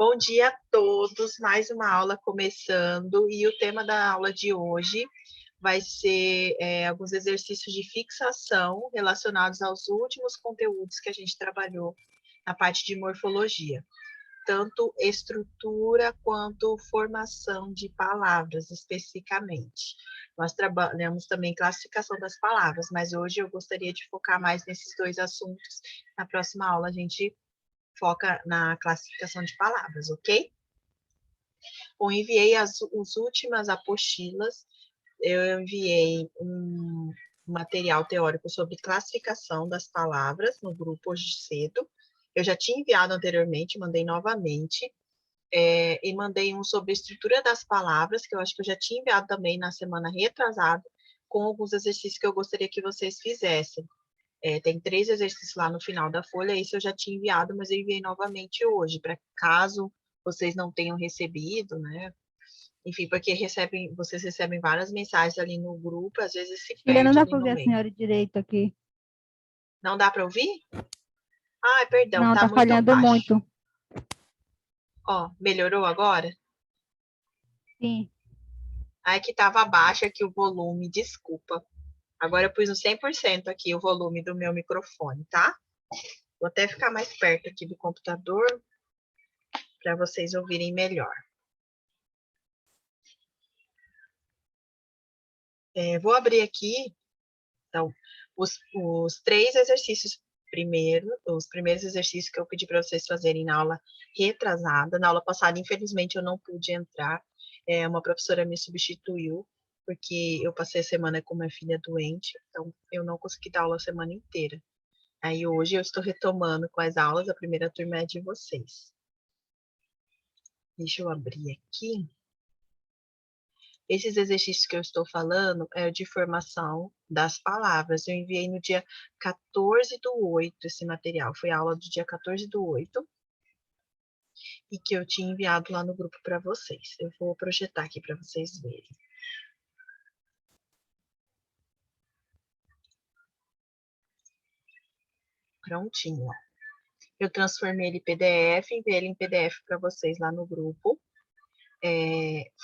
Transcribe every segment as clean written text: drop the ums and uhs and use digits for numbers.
Bom dia a todos, mais uma aula começando, e o tema da aula de hoje vai ser alguns exercícios de fixação relacionados aos últimos conteúdos que a gente trabalhou na parte de morfologia, tanto estrutura quanto formação de palavras, especificamente. Nós trabalhamos também classificação das palavras, mas hoje eu gostaria de focar mais nesses dois assuntos. Na próxima aula a gente foca na classificação de palavras, ok? Bom, enviei as últimas apostilas, eu enviei um material teórico sobre classificação das palavras no grupo hoje cedo. Eu já tinha enviado anteriormente, mandei novamente, e mandei um sobre estrutura das palavras, que eu acho que eu já tinha enviado também na semana retrasada, com alguns exercícios que eu gostaria que vocês fizessem. Tem 3 exercícios lá no final da folha, isso eu já tinha enviado, mas eu enviei novamente hoje, para caso vocês não tenham recebido, né? Enfim, porque vocês recebem várias mensagens ali no grupo, às vezes se Filha, não perde dá ali para no ouvir a meio. senhora direito aqui. Não dá para ouvir? Ai, perdão, Não, tá tá muito falhando baixo. muito. Ó, melhorou agora? Sim. Ai, que tava baixo aqui o volume, desculpa. Agora eu pus no 100% aqui o volume do meu microfone, tá? Vou até ficar mais perto aqui do computador para vocês ouvirem melhor. Vou abrir aqui, então, os 3 exercícios os primeiros exercícios que eu pedi para vocês fazerem na aula retrasada. Na aula passada, infelizmente, eu não pude entrar, uma professora me substituiu, porque eu passei a semana com minha filha doente, então eu não consegui dar aula a semana inteira. Aí hoje eu estou retomando com as aulas, a primeira turma é de vocês. Deixa eu abrir aqui. Esses exercícios que eu estou falando é de formação das palavras. Eu enviei no dia 14/8 esse material. Foi a aula do dia 14/8 e que eu tinha enviado lá no grupo para vocês. Eu vou projetar aqui para vocês verem. Prontinho. Eu transformei ele em PDF, enviei ele em PDF para vocês lá no grupo.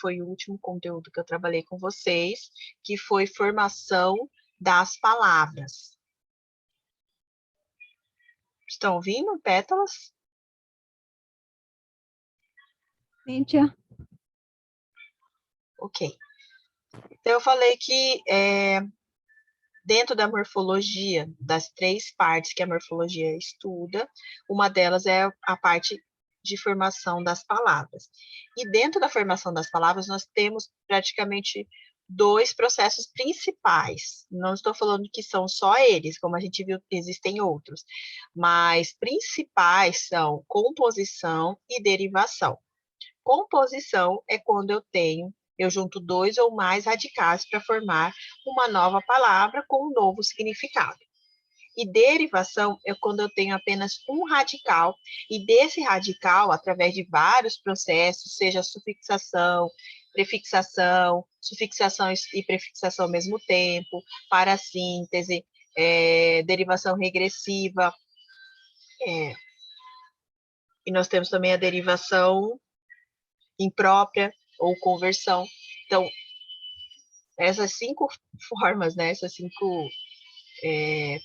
Foi o último conteúdo que eu trabalhei com vocês, que foi formação das palavras. Estão ouvindo, pétalas? Cíntia? Ok. Então, eu falei que dentro da morfologia, das 3 partes que a morfologia estuda, uma delas é a parte de formação das palavras. E dentro da formação das palavras, nós temos praticamente 2 processos principais. Não estou falando que são só eles, como a gente viu, existem outros, mas principais são composição e derivação. Composição é quando eu junto 2 ou mais radicais para formar uma nova palavra com um novo significado. E derivação é quando eu tenho apenas um radical, e desse radical, através de vários processos, seja sufixação, prefixação, sufixação e prefixação ao mesmo tempo, parassíntese, derivação regressiva, e nós temos também a derivação imprópria ou conversão. Então, essas 5 formas, né, essas 5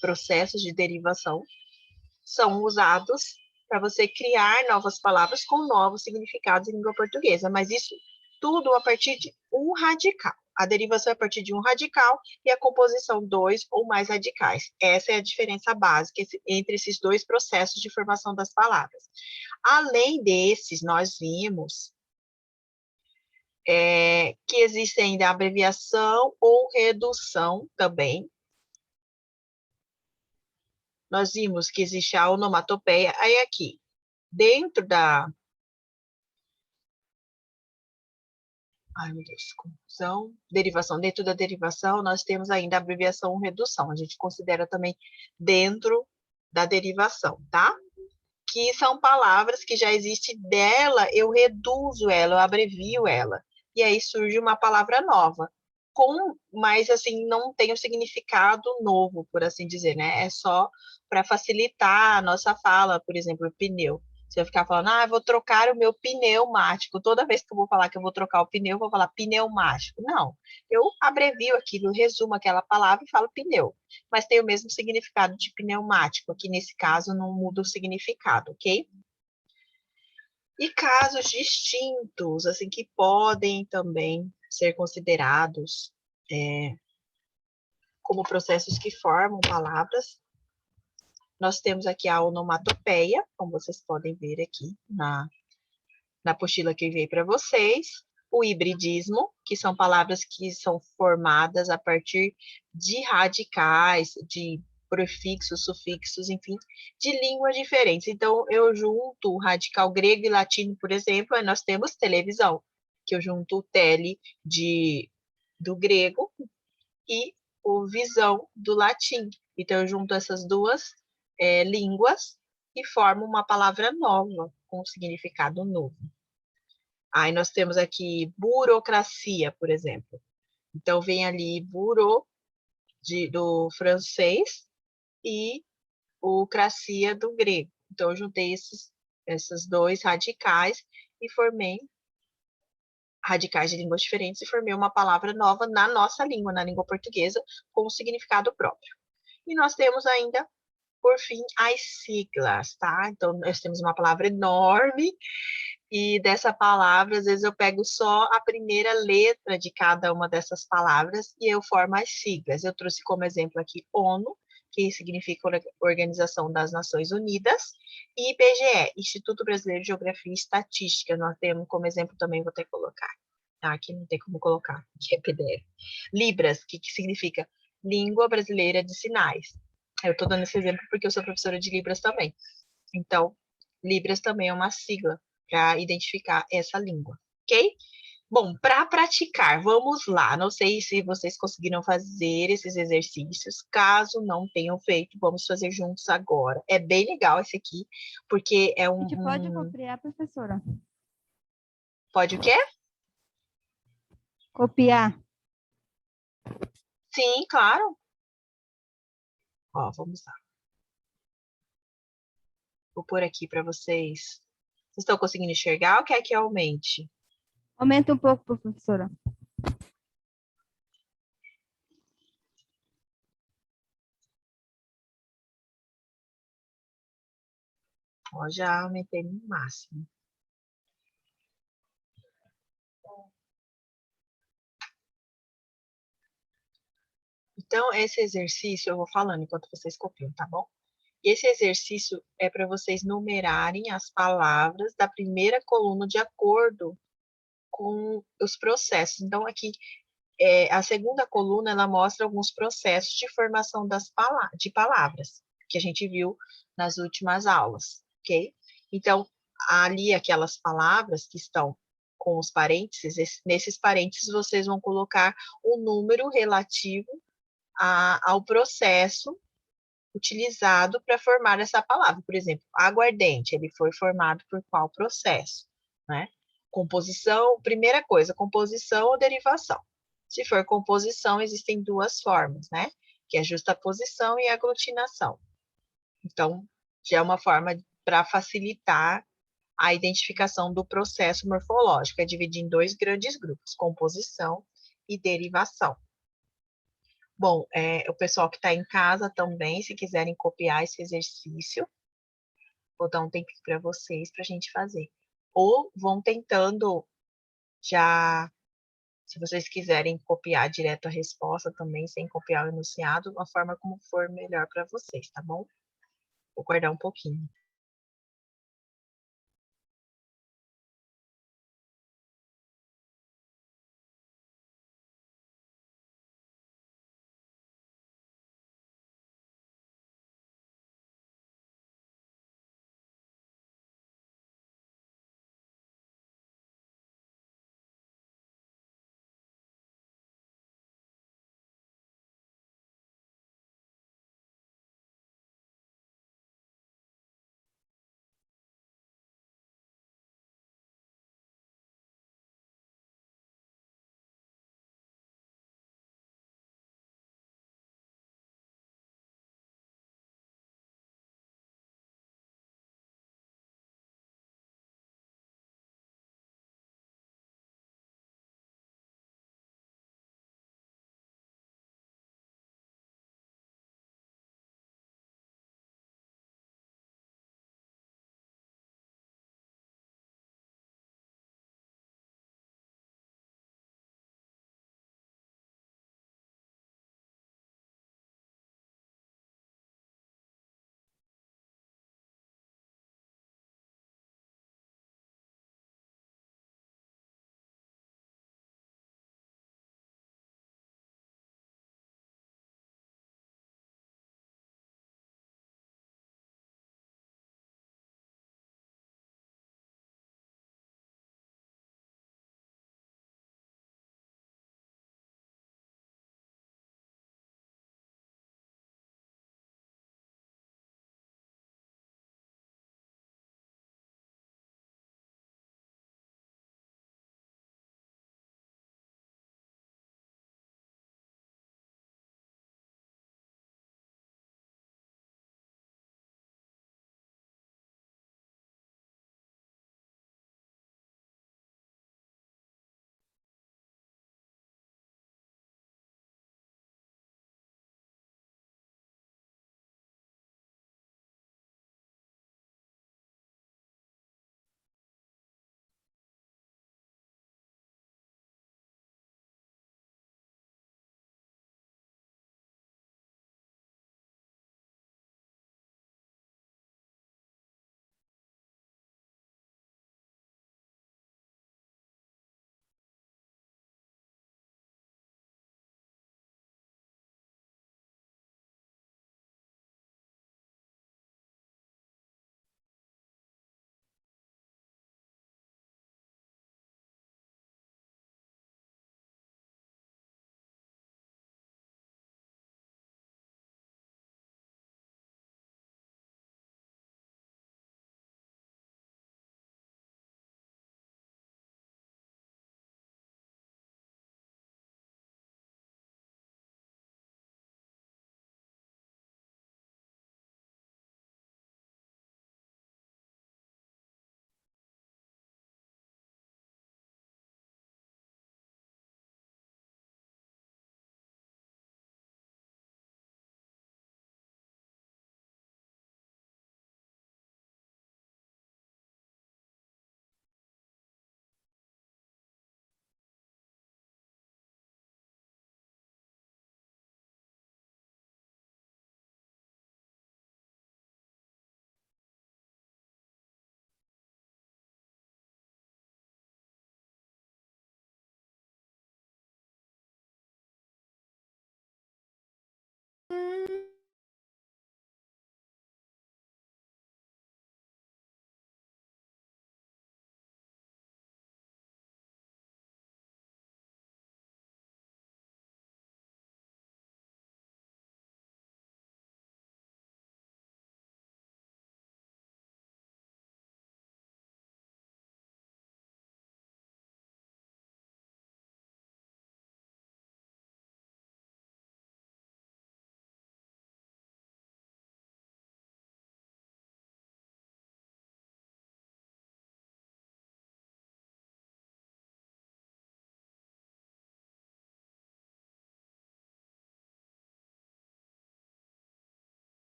processos de derivação são usados para você criar novas palavras com novos significados em língua portuguesa, mas isso tudo a partir de um radical. A derivação é a partir de um radical e a composição 2 ou mais radicais. Essa é a diferença básica entre esses 2 processos de formação das palavras. Além desses, nós vimos que existe ainda a abreviação ou redução também. Nós vimos que existe a onomatopeia. Aí aqui, dentro da... Ai, meu Deus, confusão. Derivação. Dentro da derivação, nós temos ainda a abreviação ou redução. A gente considera também dentro da derivação, tá? Que são palavras que já existe dela, eu reduzo ela, eu abrevio ela. E aí surge uma palavra nova. Mas assim, não tem um significado novo, por assim dizer, né? É só para facilitar a nossa fala, por exemplo, pneu. Se eu ficar falando, eu vou trocar o meu pneumático. Toda vez que eu vou falar que eu vou trocar o pneu, eu vou falar pneumático. Não. Eu abrevio aqui, no resumo aquela palavra e falo pneu. Mas tem o mesmo significado de pneumático. Aqui, nesse caso, não muda o significado, ok? E casos distintos, assim, que podem também ser considerados como processos que formam palavras. Nós temos aqui a onomatopeia, como vocês podem ver aqui na apostila que eu enviei para vocês, o hibridismo, que são palavras que são formadas a partir de radicais, de prefixos, sufixos, enfim, de línguas diferentes. Então, eu junto o radical grego e latino, por exemplo, aí nós temos televisão, que eu junto o tele do grego e o visão do latim. Então, eu junto essas duas línguas e formo uma palavra nova, com um significado novo. Aí nós temos aqui burocracia, por exemplo. Então, vem ali buro do francês e o cracia do grego. Então, eu juntei esses dois radicais e formei radicais de línguas diferentes e formei uma palavra nova na nossa língua, na língua portuguesa, com um significado próprio. E nós temos ainda, por fim, as siglas, tá? Então, nós temos uma palavra enorme. E dessa palavra, às vezes eu pego só a primeira letra de cada uma dessas palavras e eu formo as siglas. Eu trouxe como exemplo aqui ONU, que significa Organização das Nações Unidas, e IBGE, Instituto Brasileiro de Geografia e Estatística. Nós temos como exemplo também, vou ter que colocar. Aqui não tem como colocar, que é PDF. Libras, que significa Língua Brasileira de Sinais. Eu estou dando esse exemplo porque eu sou professora de Libras também. Então, Libras também é uma sigla para identificar essa língua, ok? Bom, para praticar, vamos lá. Não sei se vocês conseguiram fazer esses exercícios. Caso não tenham feito, vamos fazer juntos agora. É bem legal esse aqui, porque é A gente pode copiar, professora? Pode o quê? Copiar. Sim, claro. Ó, vamos lá. Vou pôr aqui para vocês. Vocês estão conseguindo enxergar ou quer que aumente? Aumenta um pouco, professora. Ó, já aumentei no máximo. Então, esse exercício eu vou falando enquanto vocês copiam, tá bom? Esse exercício é para vocês numerarem as palavras da primeira coluna de acordo com os processos. Então, aqui, a segunda coluna, ela mostra alguns processos de formação de palavras, que a gente viu nas últimas aulas, ok? Então, ali, aquelas palavras que estão com os parênteses, nesses parênteses vocês vão colocar o número relativo ao processo utilizado para formar essa palavra. Por exemplo, aguardente, ele foi formado por qual processo, né? Composição, primeira coisa, composição ou derivação. Se for composição, existem duas formas, né? Que é justaposição e aglutinação. Então, já é uma forma para facilitar a identificação do processo morfológico, é dividir em dois grandes grupos, composição e derivação. Bom, o pessoal que está em casa também, se quiserem copiar esse exercício, vou dar um tempinho para vocês para a gente fazer. Ou vão tentando já, se vocês quiserem copiar direto a resposta também, sem copiar o enunciado, uma forma como for melhor para vocês, tá bom? Vou guardar um pouquinho.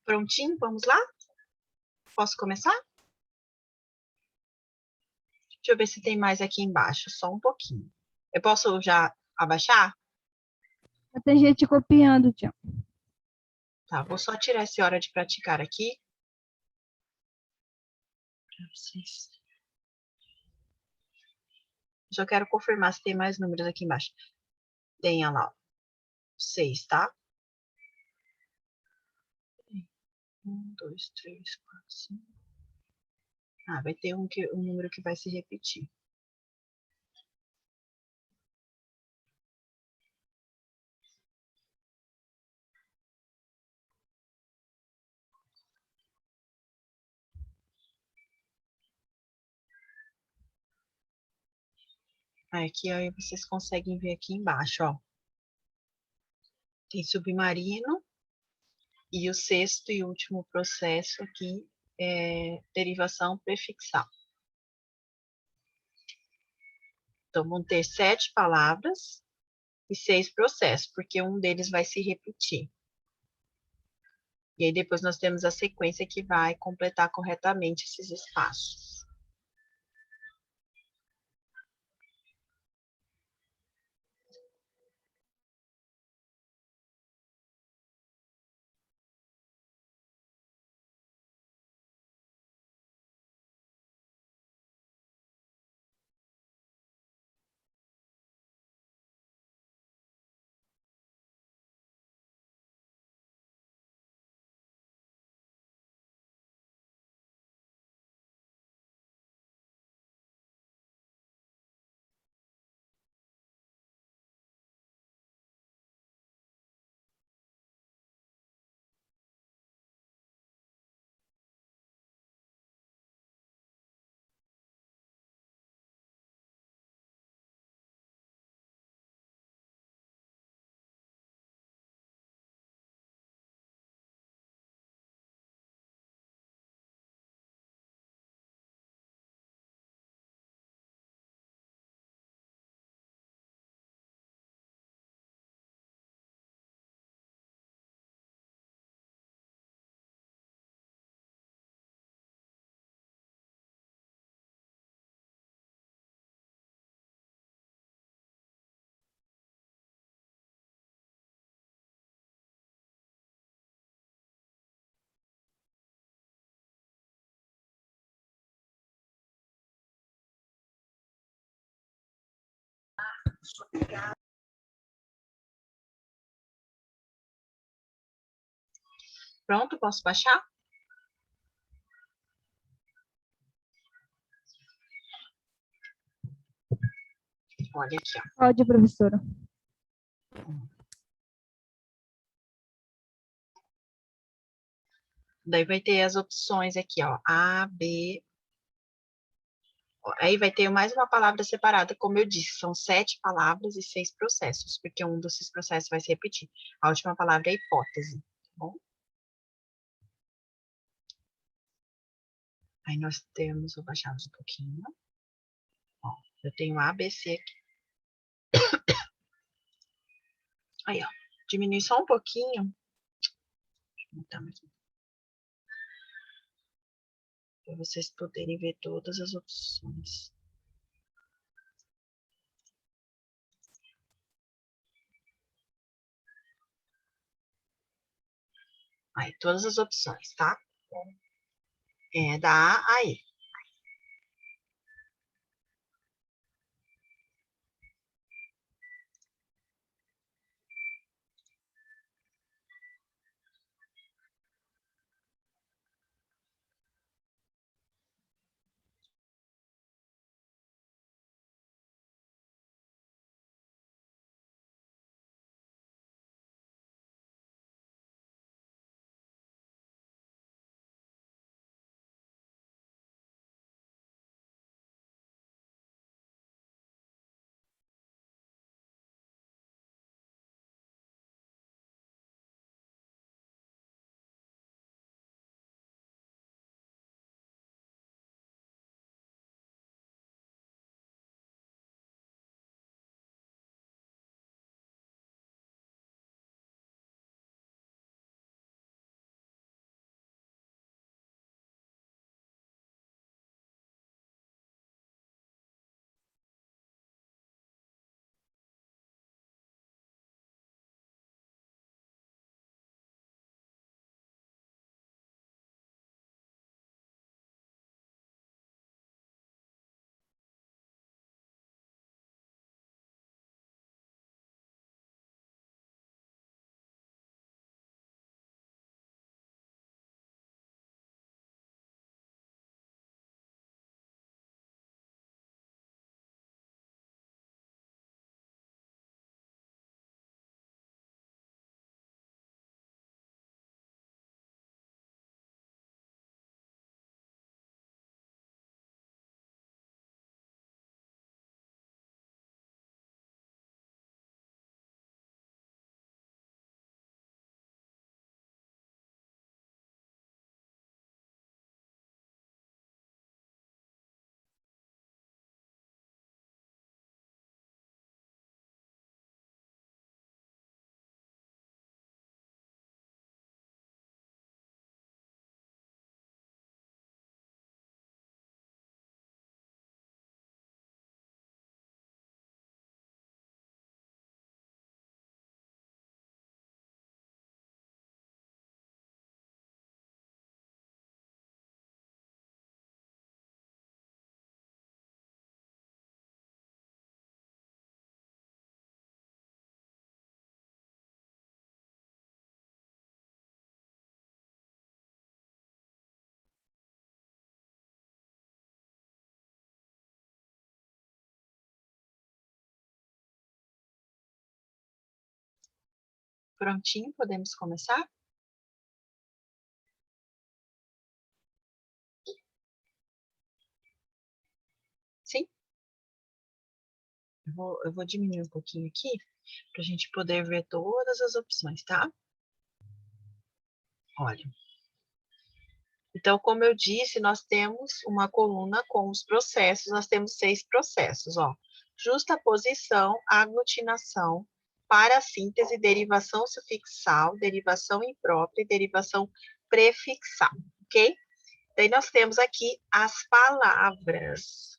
Prontinho? Vamos lá? Posso começar? Deixa eu ver se tem mais aqui embaixo, só um pouquinho. Eu posso já abaixar? Tem gente copiando, tia. Tá, vou só tirar esse hora de praticar aqui. Pra vocês. Só quero confirmar se tem mais números aqui embaixo. Tem, olha lá, 6, tá? 1, 2, 3, 4, 5. Ah, vai ter um número que vai se repetir. Aqui, ó, vocês conseguem ver aqui embaixo, ó. Tem submarino e o sexto e último processo aqui é derivação prefixal. Então, vão ter 7 palavras e 6 processos, porque um deles vai se repetir. E aí depois nós temos a sequência que vai completar corretamente esses espaços. Pronto, posso baixar? Olha aqui, ó. Pode, professora. Daí vai ter as opções aqui, ó. A, B. Aí vai ter mais uma palavra separada, como eu disse, são 7 palavras e 6 processos, porque um desses processos vai se repetir. A última palavra é hipótese, tá bom? Aí nós temos, vou baixar um pouquinho. Ó, eu tenho A, B, C aqui. Aí, ó, diminui só um pouquinho. Deixa eu botar mais para vocês poderem ver todas as opções. Aí, todas as opções, tá? É da A a E. prontinho, podemos começar? Sim? Eu vou diminuir um pouquinho aqui, para a gente poder ver todas as opções, tá? Olha. Então, como eu disse, nós temos uma coluna com os processos, nós temos 6 processos, ó. Justaposição, aglutinação, parassíntese, derivação sufixal, derivação imprópria e derivação prefixal, ok? Daí nós temos aqui as palavras.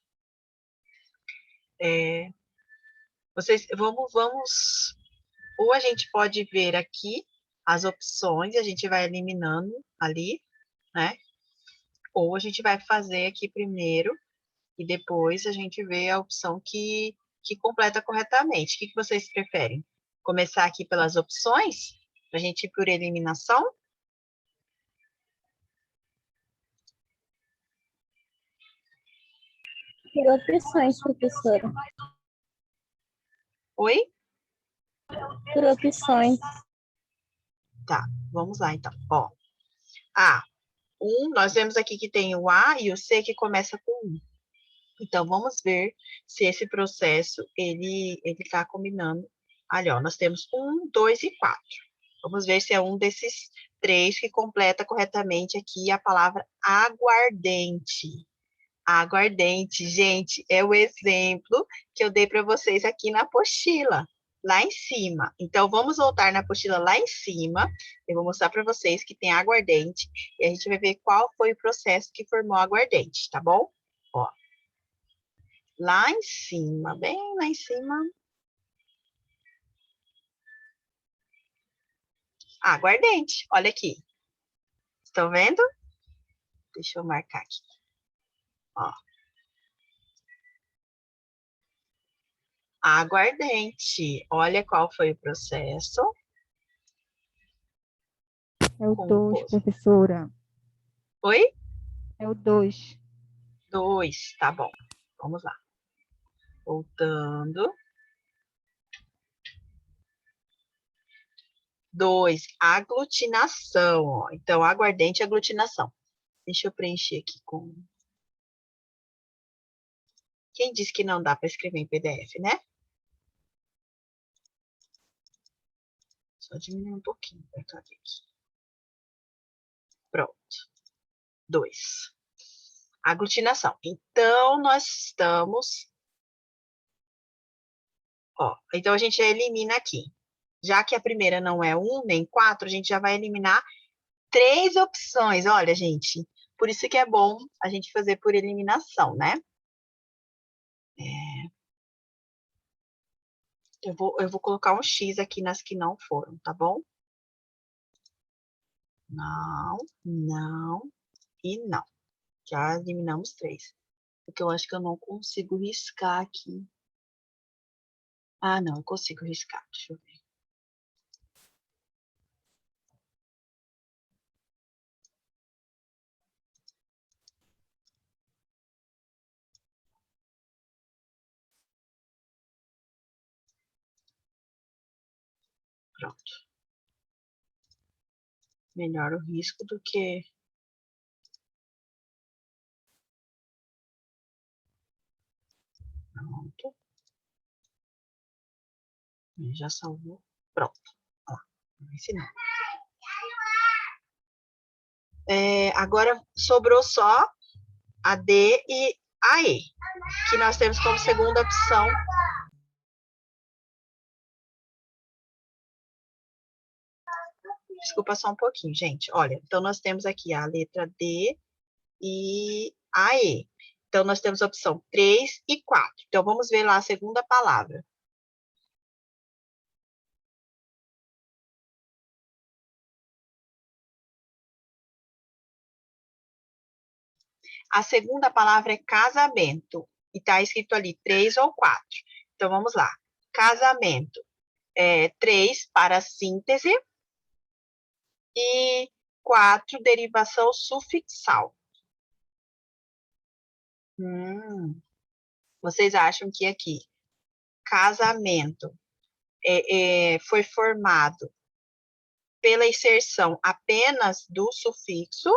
Ou a gente pode ver aqui as opções e a gente vai eliminando ali, né? Ou a gente vai fazer aqui primeiro e depois a gente vê a opção que completa corretamente. O que vocês preferem? Começar aqui pelas opções, para a gente ir por eliminação? Por opções, professora. Oi? Por opções. Tá, vamos lá então. Ó, nós vemos aqui que tem o A e o C que começa com 1. Então, vamos ver se esse processo, ele tá combinando. Ali, ó, nós temos 1, 2 e 4. Vamos ver se é um desses 3 que completa corretamente aqui a palavra aguardente. Aguardente, gente, é o exemplo que eu dei para vocês aqui na apostila, lá em cima. Então, vamos voltar na apostila lá em cima. Eu vou mostrar para vocês que tem aguardente e a gente vai ver qual foi o processo que formou aguardente, tá bom? Ó, lá em cima, bem lá em cima. Aguardente, olha aqui. Estão vendo? Deixa eu marcar aqui. Ó. Aguardente. Olha qual foi o processo. É o 2, professora. Oi? É o 2. 2, tá bom. Vamos lá. Voltando. 2, aglutinação. Ó. Então, aguardente e aglutinação. Deixa eu preencher aqui com... Quem disse que não dá para escrever em PDF, né? Só diminuir um pouquinho para caber aqui. Pronto. 2. Aglutinação. Então, nós estamos... Ó, então, a gente já elimina aqui. Já que a primeira não é 1 nem 4, a gente já vai eliminar 3 opções. Olha, gente, por isso que é bom a gente fazer por eliminação, né? Eu vou colocar um X aqui nas que não foram, tá bom? Não, não e não. Já eliminamos 3. Porque eu acho que eu não consigo riscar aqui. Ah, não, eu consigo riscar. Deixa eu ver. Pronto. Melhor o risco do que... Pronto. Já salvou. Pronto. Ó, vou ensinar. Agora sobrou só a D e a E, que nós temos como segunda opção. Desculpa só um pouquinho, gente. Olha, então nós temos aqui a letra D e a E. Então, nós temos a opção 3 e 4. Então, vamos ver lá a segunda palavra. A segunda palavra é casamento. E está escrito ali 3 ou 4. Então, vamos lá. Casamento. 3 para síntese. E 4, derivação sufixal. Vocês acham que aqui, casamento foi formado pela inserção apenas do sufixo,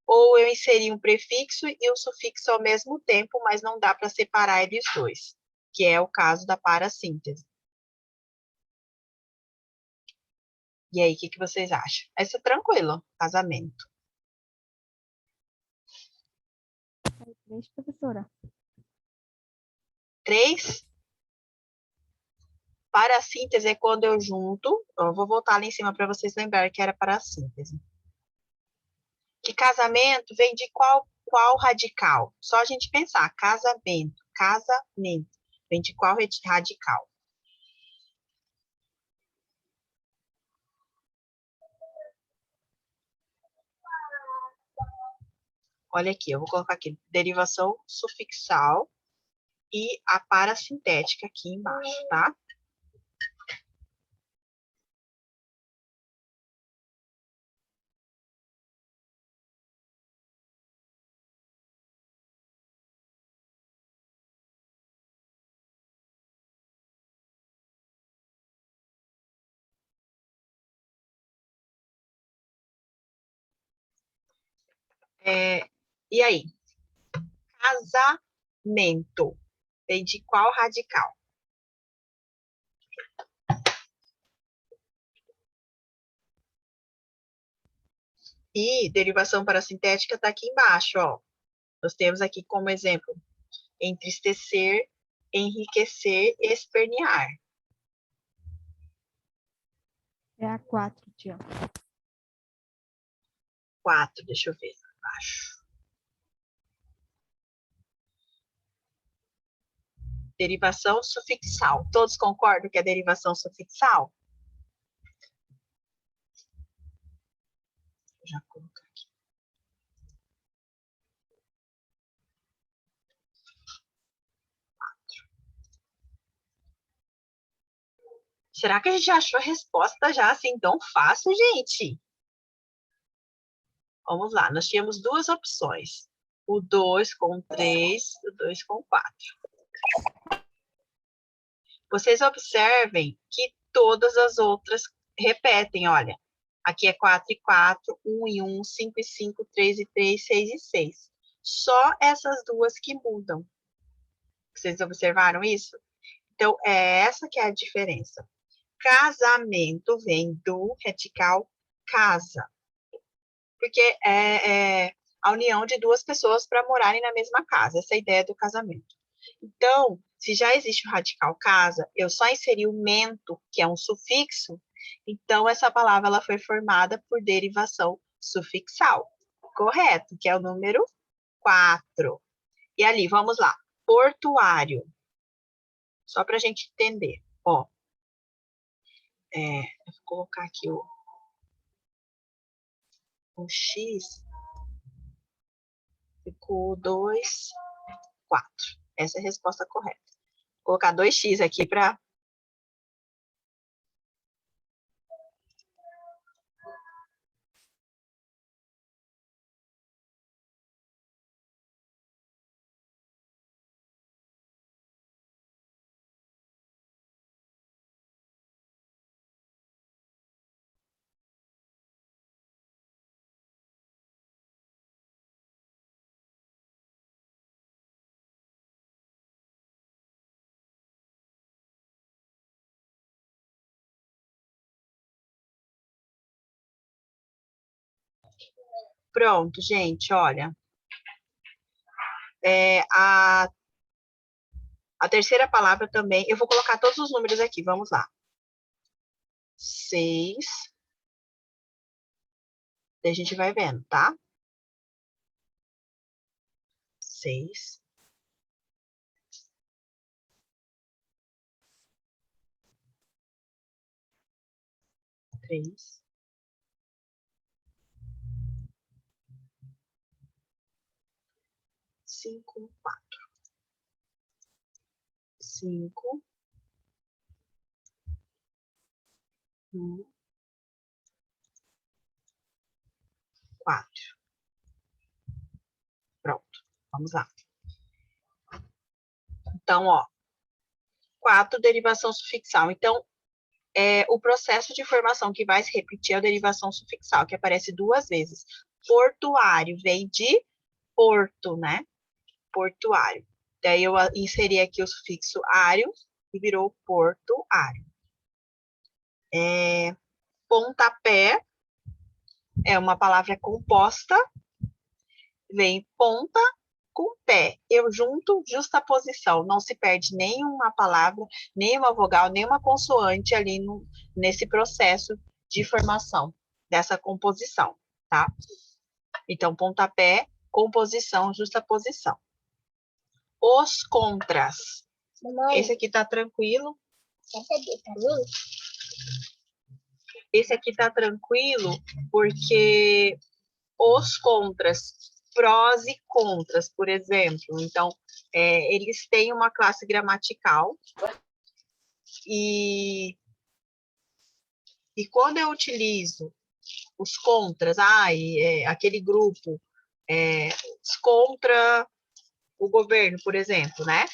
ou eu inseri um prefixo e o sufixo ao mesmo tempo, mas não dá para separar eles dois, que é o caso da parassíntese. E aí, o que vocês acham? Essa é tranquilo, casamento. 3, professora. 3. Parassíntese é quando eu junto. Eu vou voltar ali em cima para vocês lembrarem que era parassíntese. Que casamento vem de qual radical? Só a gente pensar, casamento. Vem de qual radical? Olha aqui, eu vou colocar aqui, derivação sufixal e a parassintética aqui embaixo, tá? E aí? Casamento. Vem de qual radical? E derivação parassintética está aqui embaixo, ó. Nós temos aqui como exemplo, entristecer, enriquecer, espernear. É a 4, tia. 4, deixa eu ver embaixo. Derivação sufixal. Todos concordam que é derivação sufixal? Vou já colocar aqui. Será que a gente achou a resposta já assim tão fácil, gente? Vamos lá, nós tínhamos duas opções. O 2 com 3, o 2 com 4. Vocês observem que todas as outras repetem, olha. Aqui é 4 e 4, 1 e 1, 5 e 5, 3 e 3, 6 e 6. Só essas duas que mudam. Vocês observaram isso? Então, é essa que é a diferença. Casamento vem do radical casa. Porque é a união de duas pessoas para morarem na mesma casa. Essa é a ideia do casamento. Então, se já existe o radical casa, eu só inseri o mento, que é um sufixo, então essa palavra ela foi formada por derivação sufixal. Correto, que é o número 4. E ali, vamos lá. Portuário. Só para a gente entender. Ó, eu vou colocar aqui o X. Ficou 2, 4. Essa é a resposta correta. Vou colocar 2x aqui para... Pronto, gente, olha. A terceira palavra também, eu vou colocar todos os números aqui, vamos lá. 6. Daí a gente vai vendo, tá? 6. 3. 5, 4. 5. 1. 4. Pronto, vamos lá. Então, ó, 4, derivação sufixal. Então, o processo de formação que vai se repetir é a derivação sufixal, que aparece 2 vezes. Portuário vem de porto, né? Portuário. Daí eu inseri aqui o sufixo ário e virou portuário. Pontapé é uma palavra composta, vem ponta com pé. Eu junto justaposição, não se perde nenhuma palavra, nenhuma vogal, nenhuma consoante ali nesse processo de formação dessa composição, tá? Então, pontapé, composição, justaposição. Os contras. Mamãe, Esse aqui tá tranquilo. tá vendo? Esse aqui tá tranquilo porque os contras, prós e contras, por exemplo. Então, eles têm uma classe gramatical e quando eu utilizo os contras, aquele grupo contra o governo, por exemplo, né?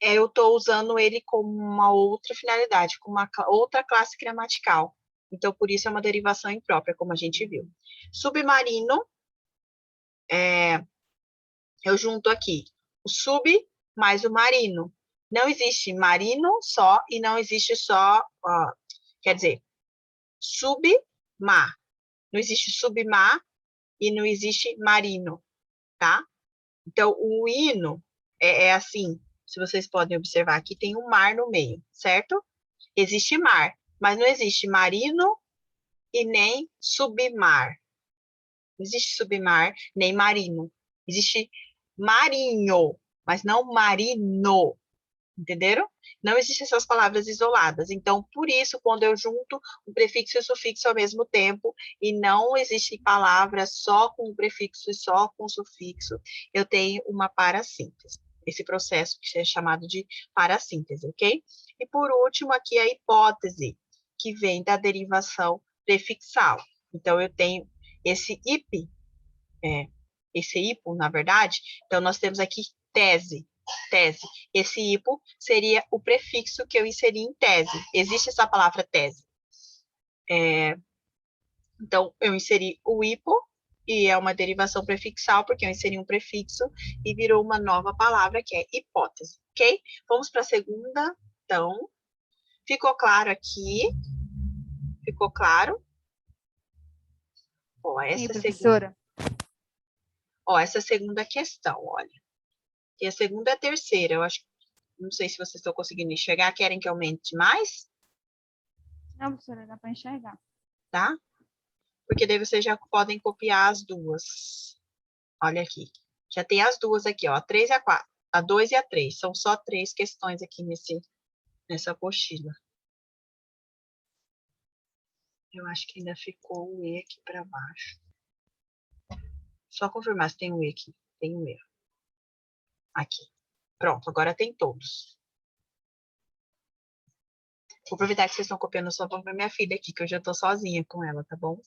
Eu estou usando ele como uma outra finalidade, com uma outra classe gramatical. Então, por isso é uma derivação imprópria, como a gente viu. Submarino, eu junto aqui o sub mais o marino. Não existe marino só e não existe só, quer dizer, submar. Não existe submar e não existe marino, tá? Então, o hino é assim, se vocês podem observar aqui, tem um mar no meio, certo? Existe mar, mas não existe marino e nem submar. Não existe submar nem marino. Existe marinho, mas não marino. Entenderam? Não existem essas palavras isoladas. Então, por isso, quando eu junto o prefixo e o sufixo ao mesmo tempo, e não existe palavra só com o prefixo e só com o sufixo, eu tenho uma parassíntese. Esse processo que é chamado de parassíntese, ok? E por último, aqui a hipótese, que vem da derivação prefixal. Então, eu tenho esse esse hipo, na verdade. Então, nós temos aqui tese. Esse hipo seria o prefixo que eu inseri em tese. Existe essa palavra tese. Então, eu inseri o hipo, e é uma derivação prefixal, porque eu inseri um prefixo e virou uma nova palavra, que é hipótese, ok? Vamos para a segunda, então. Ficou claro aqui? Ficou claro? Ó, Sim, professora. Essa segunda questão, olha. E a segunda e a terceira, eu acho, não sei se vocês estão conseguindo enxergar, querem que aumente mais, Não, professora, dá para enxergar. tá? Porque daí vocês já podem copiar as duas. Olha aqui. Já tem as duas aqui, ó, a 3 e a 4. A 2 e a 3. São só 3 questões aqui nessa apostila. Eu acho que ainda ficou o E aqui para baixo. Só confirmar se tem um E aqui. Tem um E. Aqui. Pronto, agora tem todos. Vou aproveitar que vocês estão copiando só para minha filha aqui, que eu já estou sozinha com ela, tá bom?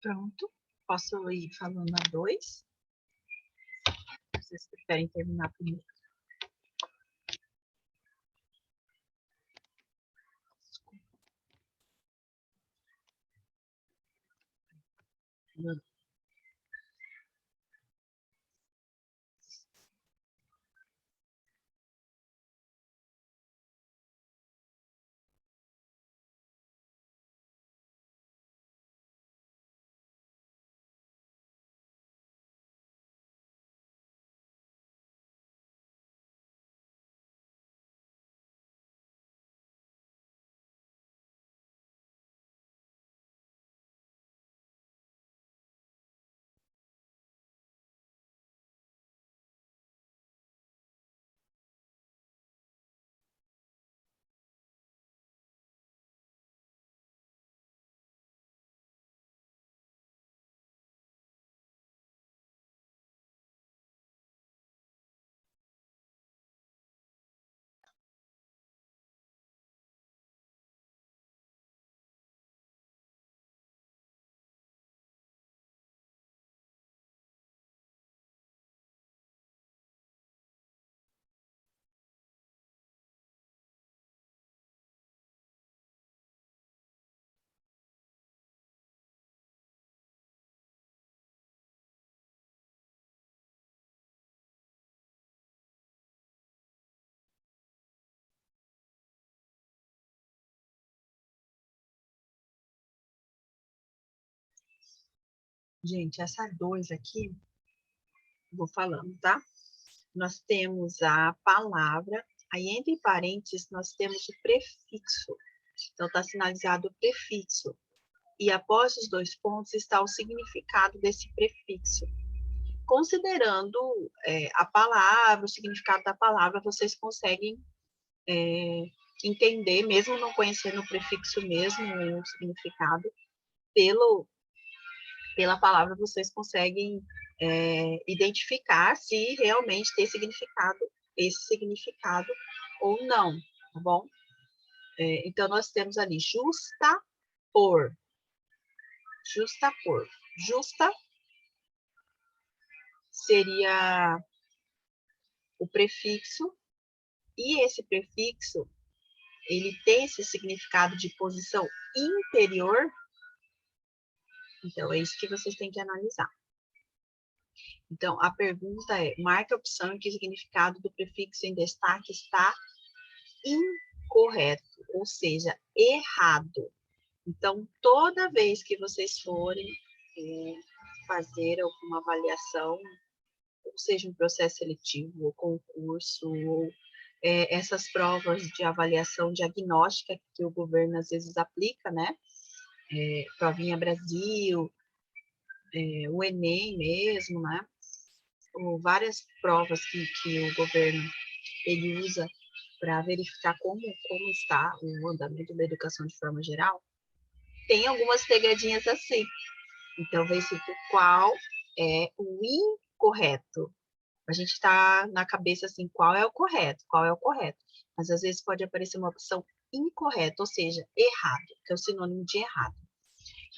Pronto. Posso ir falando a 2? Vocês preferem terminar primeiro? Gente, essa 2 aqui, vou falando, tá? Nós temos a palavra, aí entre parênteses nós temos o prefixo. Então, está sinalizado o prefixo. E após os 2 pontos está o significado desse prefixo. Considerando a palavra, o significado da palavra, vocês conseguem entender, mesmo não conhecendo o prefixo mesmo, o significado, pela palavra vocês conseguem identificar se realmente tem significado, esse significado ou não, tá bom? Então, nós temos ali justa por. Justa por. Justa seria o prefixo, e esse prefixo, ele tem esse significado de posição interior. Então, é isso que vocês têm que analisar. Então, a pergunta é, marque a opção em que o significado do prefixo em destaque está incorreto, ou seja, errado. Então, toda vez que vocês forem fazer alguma avaliação, ou seja, um processo seletivo, ou concurso, ou essas provas de avaliação diagnóstica que o governo às vezes aplica, né? Provinha Brasil, o Enem mesmo, né? Ou várias provas que o governo ele usa para verificar como está o andamento da educação de forma geral, tem algumas pegadinhas assim. Então, verifique qual é o incorreto. A gente está na cabeça assim, qual é o correto, qual é o correto. Mas às vezes pode aparecer uma opção incorreta, ou seja, errado, que é o sinônimo de errado.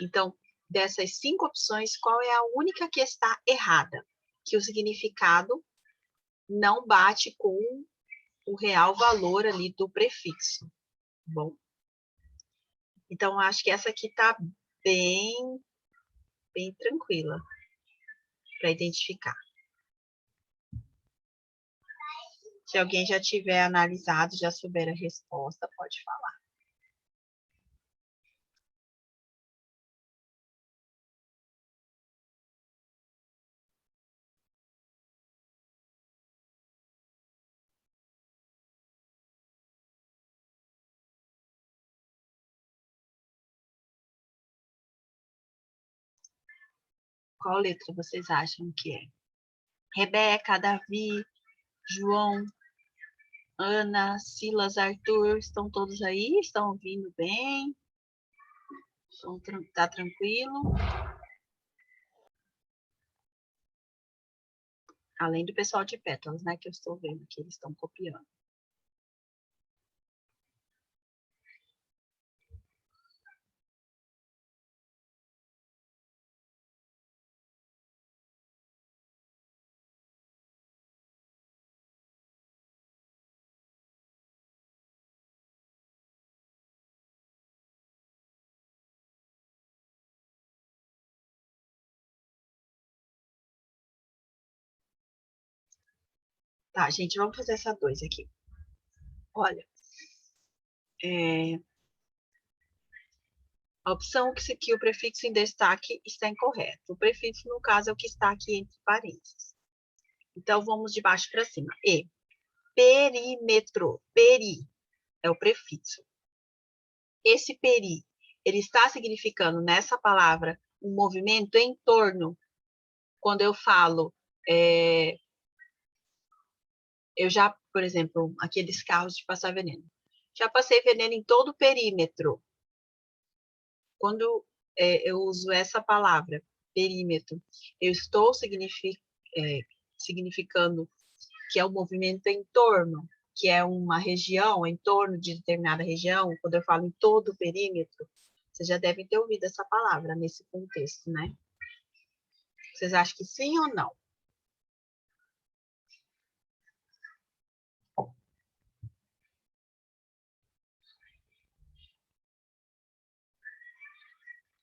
Então, dessas 5 opções, qual é a única que está errada? Que o significado não bate com o real valor ali do prefixo. Bom, então acho que essa aqui está bem tranquila para identificar. Se alguém já tiver analisado, já souber a resposta, pode falar. Qual letra vocês acham que é? Rebeca, Davi, João, Ana, Silas, Arthur, estão todos aí? Estão ouvindo bem? Tá tranquilo? Além do pessoal de Pétalas, né, que eu estou vendo que eles estão copiando. Tá, gente, vamos fazer essa 2 aqui. Olha, a opção que o prefixo em destaque está incorreto. O prefixo, no caso, é o que está aqui entre parênteses. Então, vamos de baixo para cima. E, perímetro, peri, é o prefixo. Esse peri, ele está significando, nessa palavra, um movimento em torno. Quando eu falo, eu já, por exemplo, aqueles carros de passar veneno. Já passei veneno em todo o perímetro. Quando eu uso essa palavra, perímetro, eu estou significando que é um movimento em torno, que é uma região, em torno de determinada região. Quando eu falo em todo o perímetro, vocês já devem ter ouvido essa palavra nesse contexto, né? Vocês acham que sim ou não?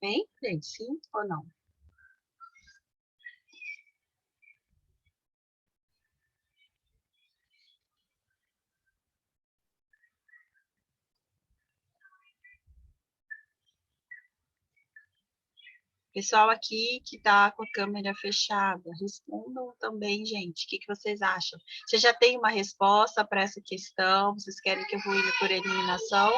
Hein, gente? Sim ou não? Pessoal aqui que está com a câmera fechada, respondam também, gente. O que vocês acham? Você já tem uma resposta para essa questão? Vocês querem que eu vou indo por eliminação?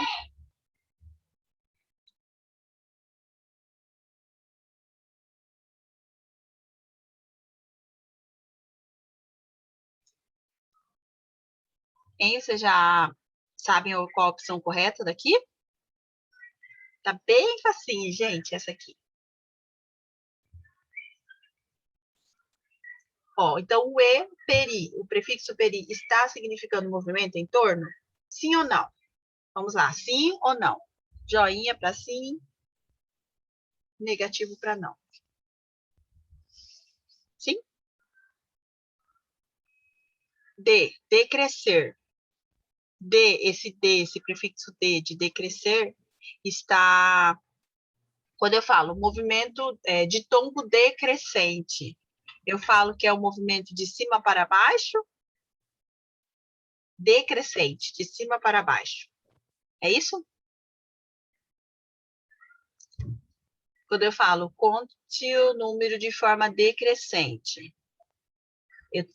Hein? Vocês já sabem qual a opção correta daqui? Tá bem facinho, gente, essa aqui. Ó, então, o e, peri, o prefixo peri, está significando movimento em torno? Sim ou não? Vamos lá, sim ou não? Joinha para sim, negativo para não. Sim? Decrescer. Esse prefixo de decrescer, está... Quando eu falo movimento de tombo decrescente, eu falo que é o movimento de cima para baixo, decrescente, de cima para baixo. É isso? Quando eu falo conte o número de forma decrescente,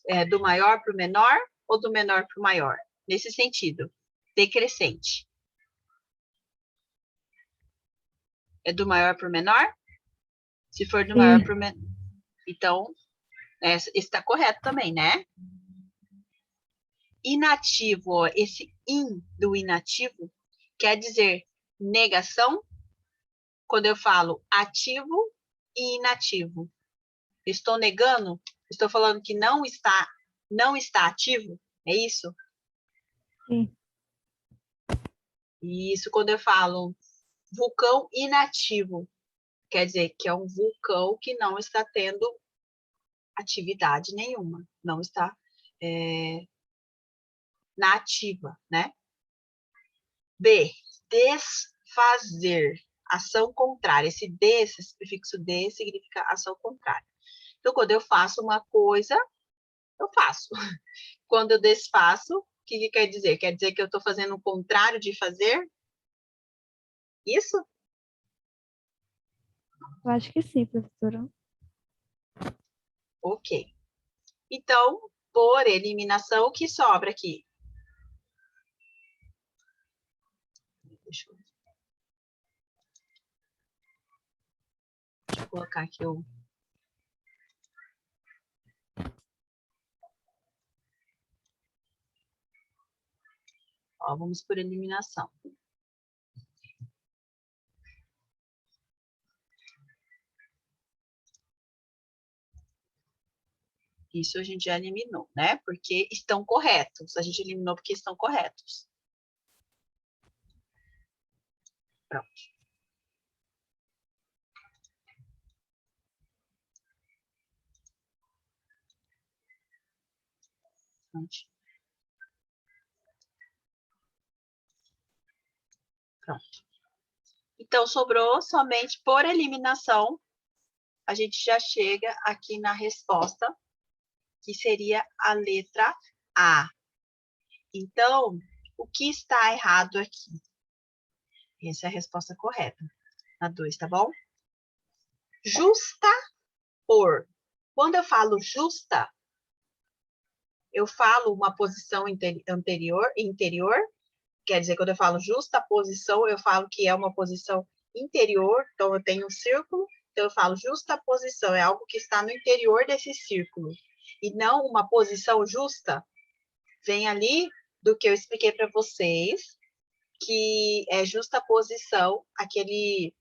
é do maior para o menor ou do menor para o maior? Nesse sentido, decrescente. É do maior para o menor? Se for do maior para o menor. Então, está correto também, né? Inativo, ó, esse in do inativo quer dizer negação. Quando eu falo ativo e inativo, estou negando? Estou falando que não está ativo? É isso? Sim. Isso, quando eu falo vulcão inativo, quer dizer que é um vulcão que não está tendo atividade nenhuma, não está na ativa, né? B, desfazer, ação contrária. Esse prefixo de significa ação contrária. Então, quando eu faço uma coisa, eu faço. Quando eu desfaço, o que quer dizer? Quer dizer que eu estou fazendo o contrário de fazer? Isso? Eu acho que sim, professora. Ok. Então, por eliminação, o que sobra aqui? Deixa eu colocar aqui o... Ó, vamos por eliminação. Isso a gente já eliminou, né? Porque estão corretos. A gente eliminou porque estão corretos. Pronto. Pronto. Então, sobrou somente por eliminação. A gente já chega aqui na resposta, que seria a letra a. Então, o que está errado aqui? Essa é a resposta correta. A 2, tá bom? Justa por. Quando eu falo justa, eu falo uma posição interior. Quer dizer, quando eu falo justa posição, eu falo que é uma posição interior. Então, eu tenho um círculo. Então, eu falo justa posição. É algo que está no interior desse círculo. E não uma posição justa. Vem ali do que eu expliquei para vocês, que é justa posição, aquele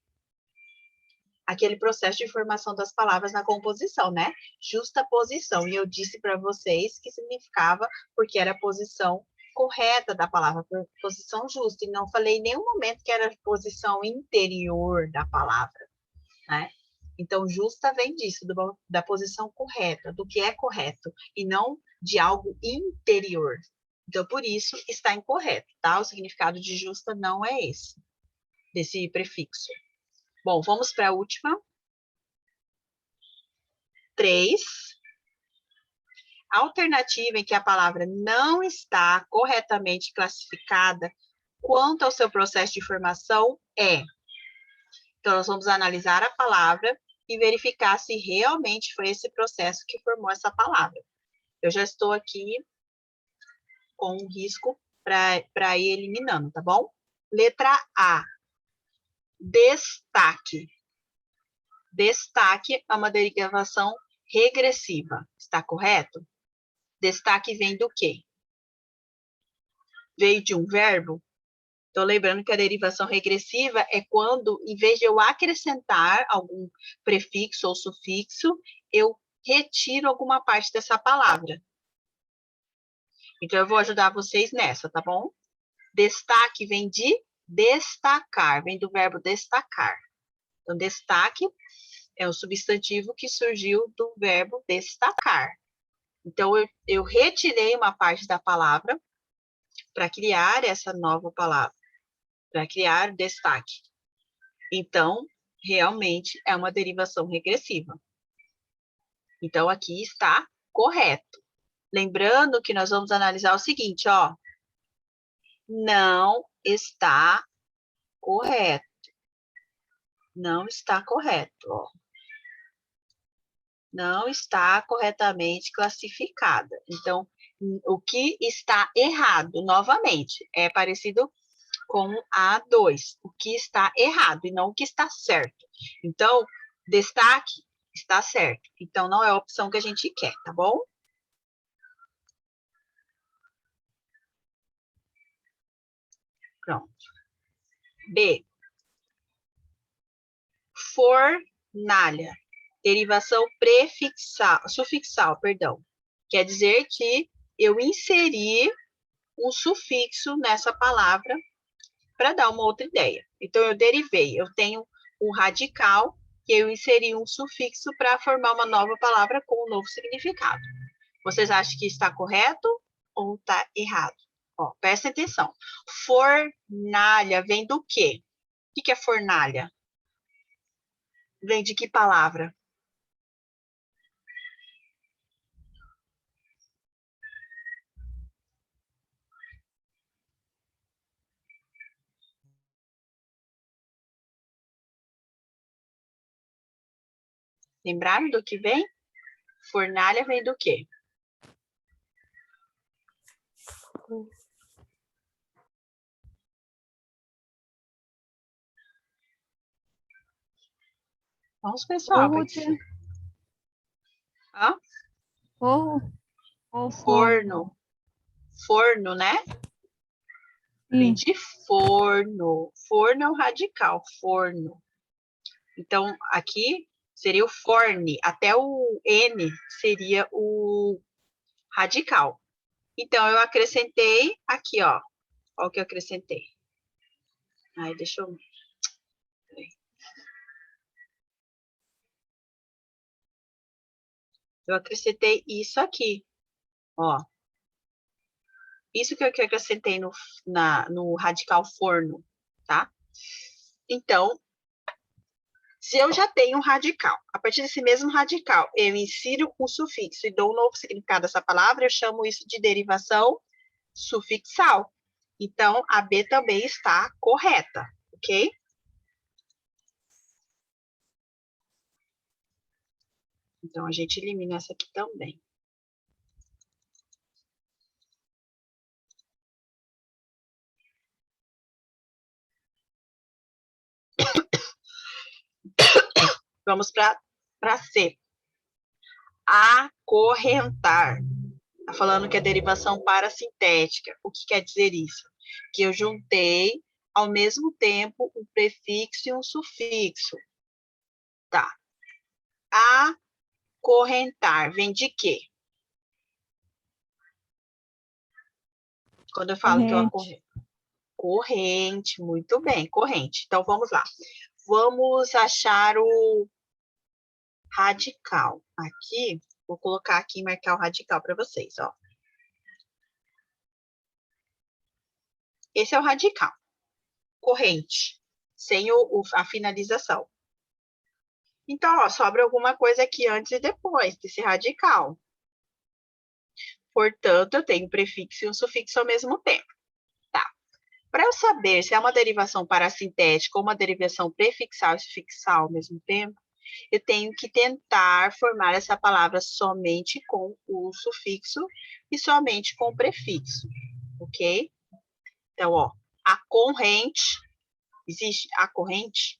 processo de formação das palavras na composição, né? Justa posição. E eu disse para vocês que significava porque era a posição correta da palavra, posição justa. E não falei em nenhum momento que era a posição interior da palavra, né? Então, justa vem disso, da posição correta, do que é correto, e não de algo interior. Então, por isso, está incorreto, tá? O significado de justa não é esse, desse prefixo. Bom, vamos para a última. 3. A alternativa em que a palavra não está corretamente classificada quanto ao seu processo de formação é. Então, nós vamos analisar a palavra e verificar se realmente foi esse processo que formou essa palavra. Eu já estou aqui com um risco para ir eliminando, tá bom? Letra A. Destaque. Destaque é uma derivação regressiva. Está correto? Destaque vem do quê? Veio de um verbo? Então, lembrando que a derivação regressiva é quando, em vez de eu acrescentar algum prefixo ou sufixo, eu retiro alguma parte dessa palavra. Então, eu vou ajudar vocês nessa, tá bom? Destaque vem de destacar, vem do verbo destacar. Então, destaque é um substantivo que surgiu do verbo destacar. Então, eu retirei uma parte da palavra para criar essa nova palavra, para criar destaque. Então, realmente é uma derivação regressiva. Então, aqui está correto. Lembrando que nós vamos analisar o seguinte, ó. Não está correto. Não está correto, ó. Não está corretamente classificada. Então, o que está errado, novamente, é parecido com a 2. O que está errado e não o que está certo. Então, destaque está certo. Então, não é a opção que a gente quer, tá bom? Pronto. B. Fornalha. Derivação sufixal, perdão. Quer dizer que eu inseri um sufixo nessa palavra para dar uma outra ideia. Então, eu derivei. Eu tenho um radical que eu inseri um sufixo para formar uma nova palavra com um novo significado. Vocês acham que está correto ou está errado? Ó, presta atenção. Fornalha vem do quê? O que é fornalha? Vem de que palavra? Lembraram do que vem? Fornalha vem do quê? Vamos, pessoal. Forro, tia. Hã? Forro. Ou Forno. Forno, né? Vem Sim. de forno. Forno é um radical, forno. Então, aqui seria o forne. Até o N seria o radical. Então, eu acrescentei aqui, ó. Olha o que eu acrescentei. Aí, deixa eu... Eu acrescentei isso aqui, ó. Isso que eu acrescentei no radical forno, tá? Então, Se eu já tenho um radical, a partir desse mesmo radical, eu insiro um sufixo e dou um novo significado a essa palavra, eu chamo isso de derivação sufixal. Então, a B também está correta, ok? Então, a gente elimina essa aqui também. Vamos para C. Acorrentar. Está falando que é derivação parasintética. O que quer dizer isso? Que eu juntei, ao mesmo tempo, um prefixo e um sufixo. Tá. Acorrentar vem de quê? Quando eu falo que eu acorrento. Corrente, muito bem, corrente. Então, vamos lá. Vamos achar o radical. Aqui, vou colocar aqui e marcar o radical para vocês, ó. Esse é o radical. Corrente, sem a finalização. Então, ó, sobra alguma coisa aqui antes e depois desse radical. Portanto, eu tenho um prefixo e um sufixo ao mesmo tempo. Tá. Para eu saber se é uma derivação parasintética ou uma derivação prefixal e sufixal ao mesmo tempo, eu tenho que tentar formar essa palavra somente com o sufixo e somente com o prefixo, ok? Então, ó, a corrente, existe a corrente?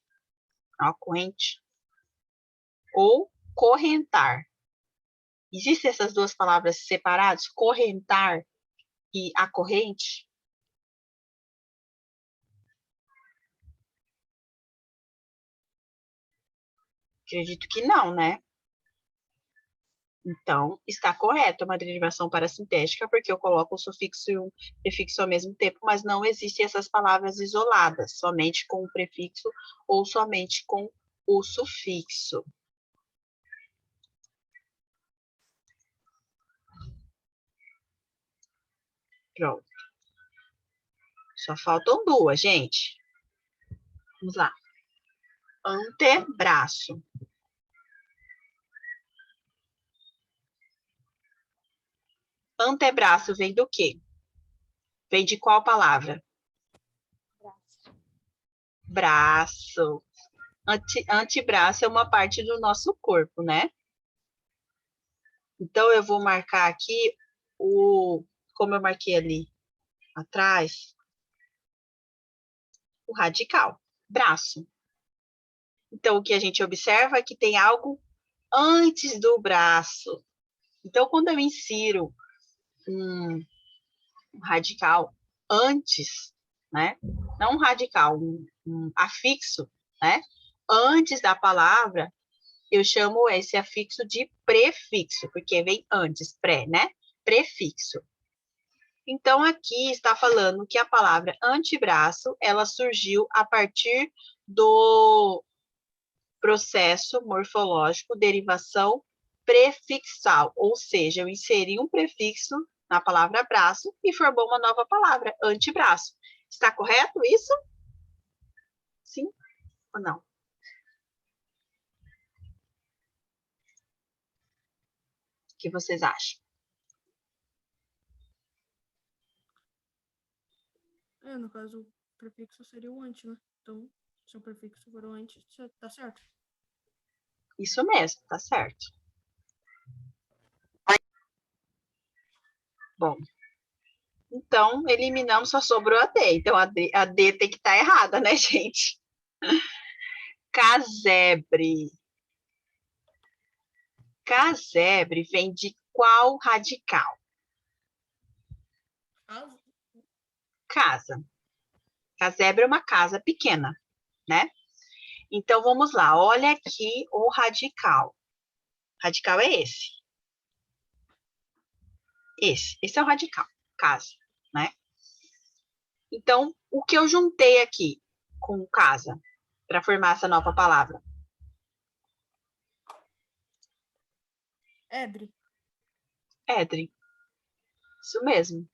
A corrente. Ou correntar. Existem essas duas palavras separadas, correntar e a corrente? Acredito que não, né? Então, está correto, é uma derivação parasintética, porque eu coloco o sufixo e o prefixo ao mesmo tempo, mas não existem essas palavras isoladas, somente com o prefixo ou somente com o sufixo. Pronto. Só faltam duas, gente. Vamos lá. Antebraço. Antebraço vem do quê? Vem de qual palavra? Braço. Antebraço é uma parte do nosso corpo, né? Então, eu vou marcar aqui como eu marquei ali atrás, o radical, braço. Então, o que a gente observa é que tem algo antes do braço. Então, quando eu insiro um radical antes, né? Não um radical, um afixo, né? Antes da palavra, eu chamo esse afixo de prefixo, porque vem antes, pré, né? Prefixo. Então, aqui está falando que a palavra antebraço, ela surgiu a partir do processo morfológico derivação prefixal, ou seja, eu inseri um prefixo na palavra braço e formou uma nova palavra, antebraço. Está correto isso? Sim ou não? O que vocês acham? No caso, o prefixo seria o antes, né? Então, se o prefixo for o antes, tá certo. Isso mesmo, tá certo. Bom, então eliminamos, só sobrou a D. Então a D tem que estar errada, né, gente? Casebre. Casebre vem de qual radical? Casa. Casebre é uma casa pequena, né? Então, vamos lá. Olha aqui o radical. Radical é esse. Esse é o radical, casa, né? Então, o que eu juntei aqui com casa para formar essa nova palavra? Ebre. Edre. Isso mesmo.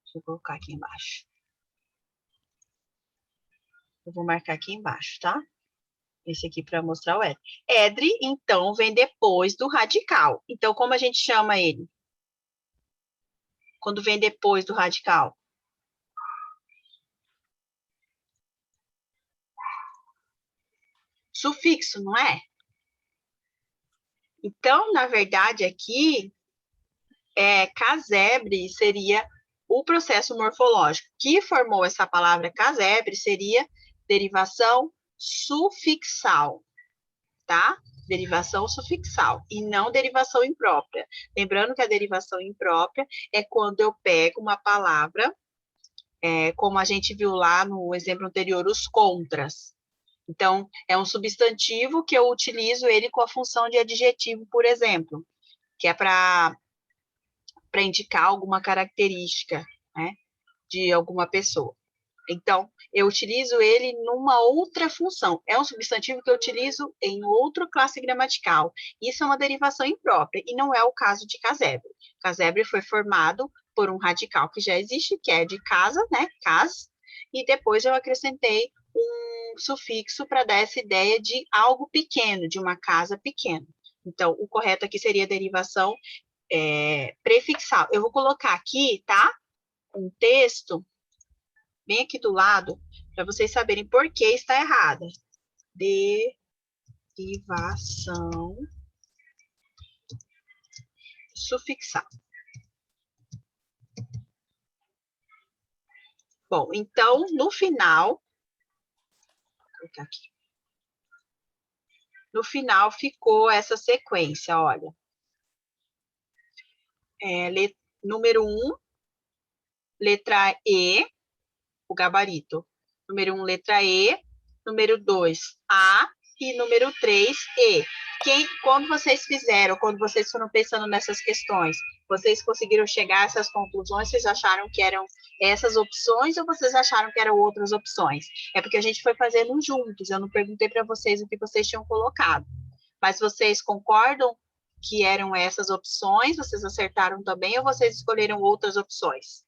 Deixa eu colocar aqui embaixo. Eu vou marcar aqui embaixo, tá? Esse aqui para mostrar o Edre. Edre, então, vem depois do radical. Então, como a gente chama ele? Quando vem depois do radical? Sufixo, não é? Então, na verdade, aqui, casebre seria o processo morfológico. Que formou essa palavra casebre seria derivação sufixal, tá? Derivação sufixal e não derivação imprópria. Lembrando que a derivação imprópria é quando eu pego uma palavra, como a gente viu lá no exemplo anterior, os contras. Então, é um substantivo que eu utilizo ele com a função de adjetivo, por exemplo, que é para indicar alguma característica, né, de alguma pessoa. Então, eu utilizo ele numa outra função. É um substantivo que eu utilizo em outra classe gramatical. Isso é uma derivação imprópria, e não é o caso de casebre. Casebre foi formado por um radical que já existe, que é de casa, né, cas, e depois eu acrescentei um sufixo para dar essa ideia de algo pequeno, de uma casa pequena. Então, o correto aqui seria a derivação prefixal. Eu vou colocar aqui, tá, um texto bem aqui do lado, para vocês saberem por que está errada. Derivação sufixal. Bom, então, no final, vou colocar aqui. No final ficou essa sequência, olha. Número 1, letra E, o gabarito. Número 1, letra E. Número 2, A. E número 3, E. Quando vocês fizeram, quando vocês foram pensando nessas questões, vocês conseguiram chegar a essas conclusões? Vocês acharam que eram essas opções ou vocês acharam que eram outras opções? É porque a gente foi fazendo juntos, eu não perguntei para vocês o que vocês tinham colocado. Mas vocês concordam que eram essas opções? Vocês acertaram também ou vocês escolheram outras opções?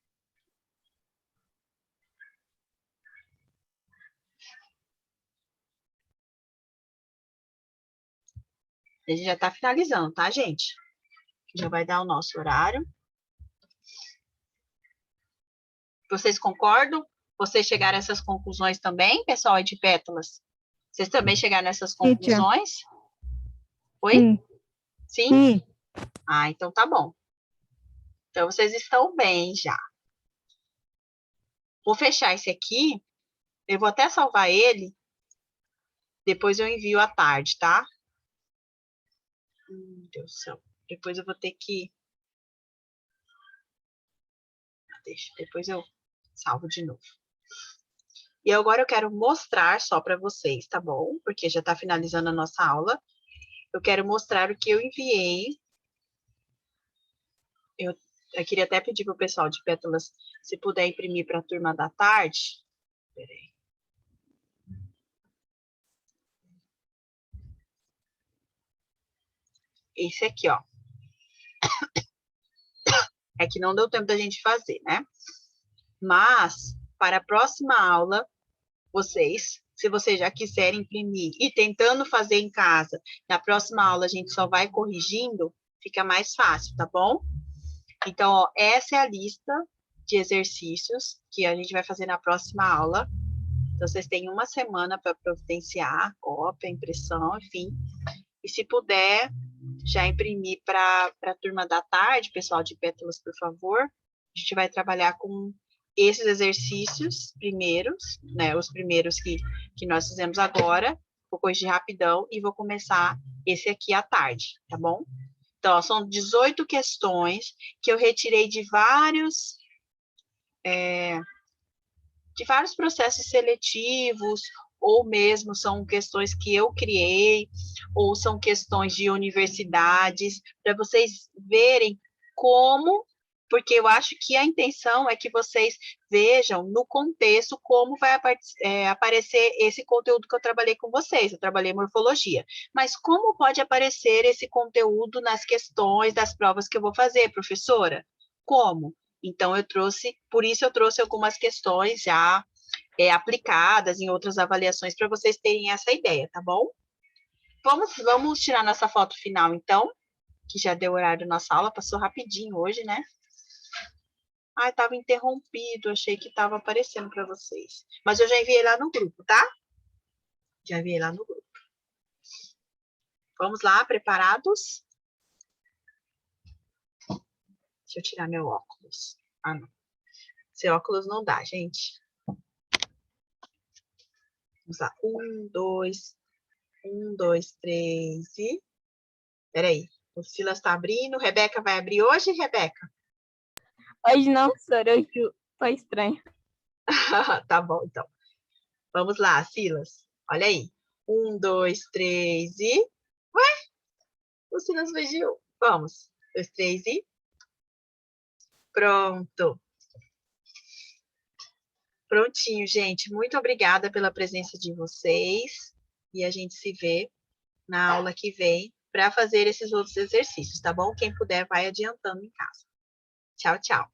A gente já está finalizando, tá, gente? Já vai dar o nosso horário. Vocês concordam? Vocês chegaram a essas conclusões também, pessoal aí de Pétalas? Vocês também chegaram nessas conclusões? Oi? Sim. Sim? Sim. Ah, então tá bom. Então vocês estão bem já. Vou fechar esse aqui. Eu vou até salvar ele. Depois eu envio à tarde, tá? Meu Deus do céu. Depois eu vou ter que... Deixa, depois eu salvo de novo. E agora eu quero mostrar só para vocês, tá bom? Porque já está finalizando a nossa aula. Eu quero mostrar o que eu enviei. Eu queria até pedir para o pessoal de Pétalas, se puder imprimir para a turma da tarde. Peraí. Esse aqui, ó. É que não deu tempo da gente fazer, né? Mas, para a próxima aula, se vocês já quiserem imprimir e tentando fazer em casa, na próxima aula a gente só vai corrigindo, fica mais fácil, tá bom? Então, ó, essa é a lista de exercícios que a gente vai fazer na próxima aula. Então, vocês têm uma semana para providenciar, cópia, impressão, enfim. E se puder, já imprimir para a turma da tarde, pessoal de Pétalas, por favor. A gente vai trabalhar com esses exercícios primeiros, né? Os primeiros que nós fizemos agora. Vou corrigir rapidão e vou começar esse aqui à tarde, tá bom? Então, ó, são 18 questões que eu retirei de vários processos seletivos, ou mesmo são questões que eu criei, ou são questões de universidades, para vocês verem como, porque eu acho que a intenção é que vocês vejam no contexto como vai aparecer esse conteúdo que eu trabalhei com vocês, eu trabalhei morfologia, mas como pode aparecer esse conteúdo nas questões das provas que eu vou fazer, professora? Como? Então, por isso eu trouxe algumas questões já aplicadas em outras avaliações para vocês terem essa ideia, tá bom? Vamos tirar nossa foto final, então, que já deu o horário da nossa aula, passou rapidinho hoje, né? Ai, estava interrompido, achei que estava aparecendo para vocês. Mas eu já enviei lá no grupo, tá? Já enviei lá no grupo. Vamos lá, preparados? Deixa eu tirar meu óculos. Ah, não. Seu óculos não dá, gente. Vamos lá. 1, 2, 3 e... Peraí. O Silas está abrindo. Rebeca vai abrir hoje, Rebeca? Hoje não, senhor, hoje tô estranho. Tá bom, então. Vamos lá, Silas. Olha aí. 1, 2, 3 e... Ué? O Silas fugiu. Vamos. 2, 3 e... Pronto. Prontinho, gente. Muito obrigada pela presença de vocês. E a gente se vê na aula que vem para fazer esses outros exercícios, tá bom? Quem puder, vai adiantando em casa. Tchau, tchau.